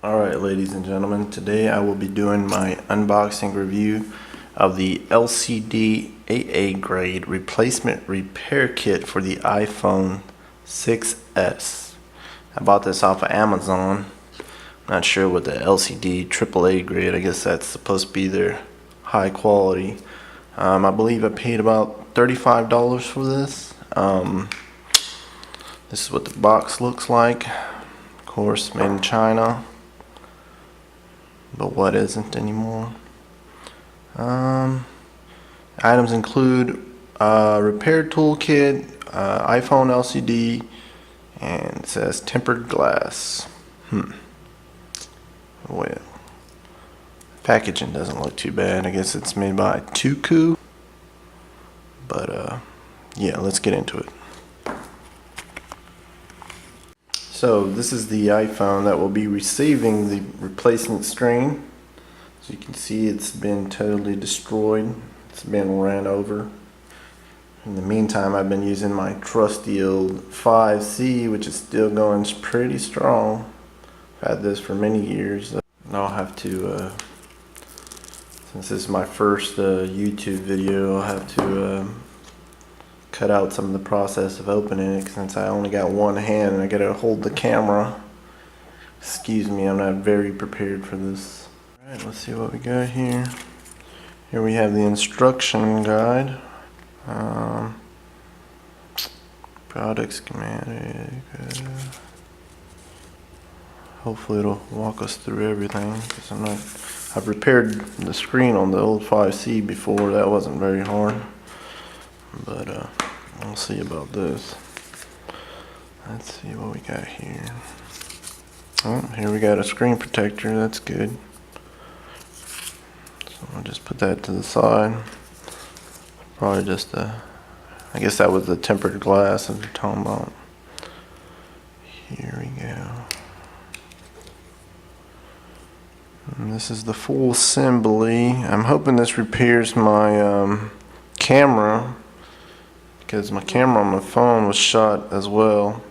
Alright, ladies and gentlemen, today I will be doing my unboxing review of the LCD AA grade replacement repair kit for the iPhone 6s. I bought this off of Amazon. Not sure what the LCD AAA grade, I guess that's supposed to be their high quality. I believe I paid about $35 for this. This is what the box looks like. Of course, made in China. But what isn't anymore. Items include repair toolkit, iPhone LCD, and it says tempered glass. Well, packaging doesn't look too bad. I guess it's made by Tookoo. But yeah, let's get into it. So this is the iPhone that will be receiving the replacement screen. As you can see, it's been totally destroyed. It's been ran over. In the meantime, I've been using my trusty old 5C, which is still going pretty strong. I've had this for many years. I'll have to, since this is my first YouTube video, I'll have to cut out some of the process of opening it since I only got one hand and I gotta hold the camera. Excuse me, I'm not very prepared for this. Alright, let's see what we got here. Here we have the instruction guide. Product schematic. Hopefully it'll walk us through everything because I've repaired the screen on the old 5C before. That wasn't very hard. But we'll see about this. Let's see what we got here. Oh, here we got a screen protector. That's good. So I'll just put that to the side. Probably just I guess that was the tempered glass that they're talking about. Here we go. And this is the full assembly. I'm hoping this repairs my camera, because my camera on my phone was shot as well.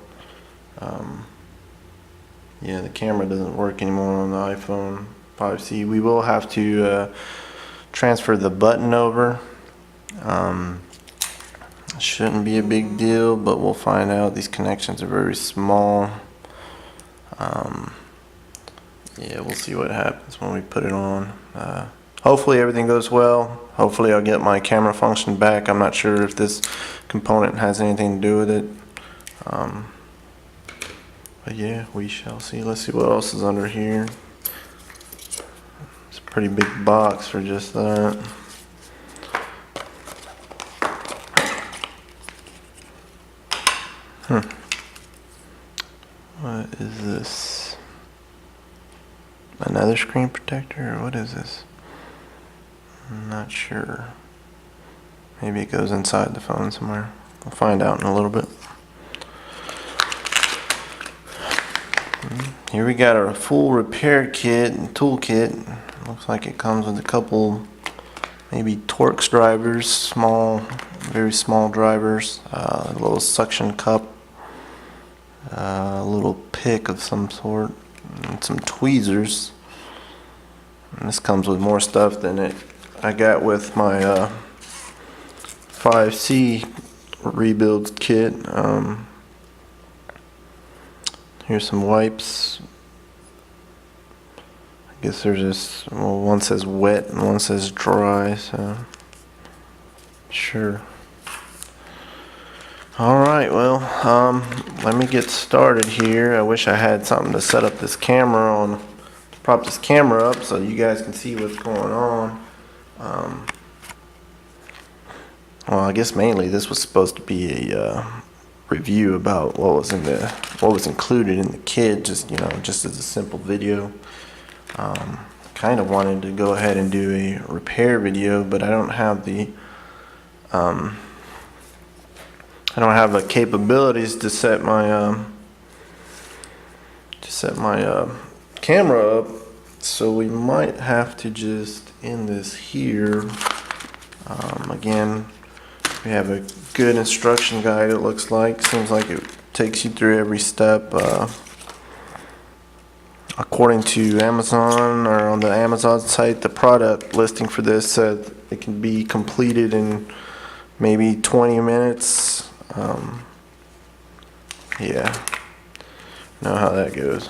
Yeah, the camera doesn't work anymore on the iPhone 5C. We will have to transfer the button over. Shouldn't be a big deal, but we'll find out. These connections are very small. Yeah, we'll see what happens when we put it on. Hopefully everything goes well. Hopefully I'll get my camera function back. I'm not sure if this component has anything to do with it. But yeah, we shall see. Let's see what else is under here. It's a pretty big box for just that. What is this? Another screen protector, or what is this? I'm not sure. Maybe it goes inside the phone somewhere. We'll find out in a little bit. Here we got our full repair kit and toolkit. Looks like it comes with a couple, maybe Torx drivers, small, very small drivers, a little suction cup, a little pick of some sort, and some tweezers. And this comes with more stuff than I got with my 5C rebuild kit. Here's some wipes. I guess there's this, well, one says wet and one says dry, so sure. Alright, well, let me get started here. I wish I had something to set up this camera on, prop this camera up so you guys can see what's going on. Well, I guess mainly this was supposed to be a review about what was included in the kit, just as a simple video. Kind of wanted to go ahead and do a repair video, but I don't have the capabilities to set my camera up, so we might have to just end this here. Again, we have a good instruction guide, it looks like. Seems like it takes you through every step. According to Amazon, or on the Amazon site, the product listing for this said it can be completed in maybe 20 minutes. Yeah, know how that goes.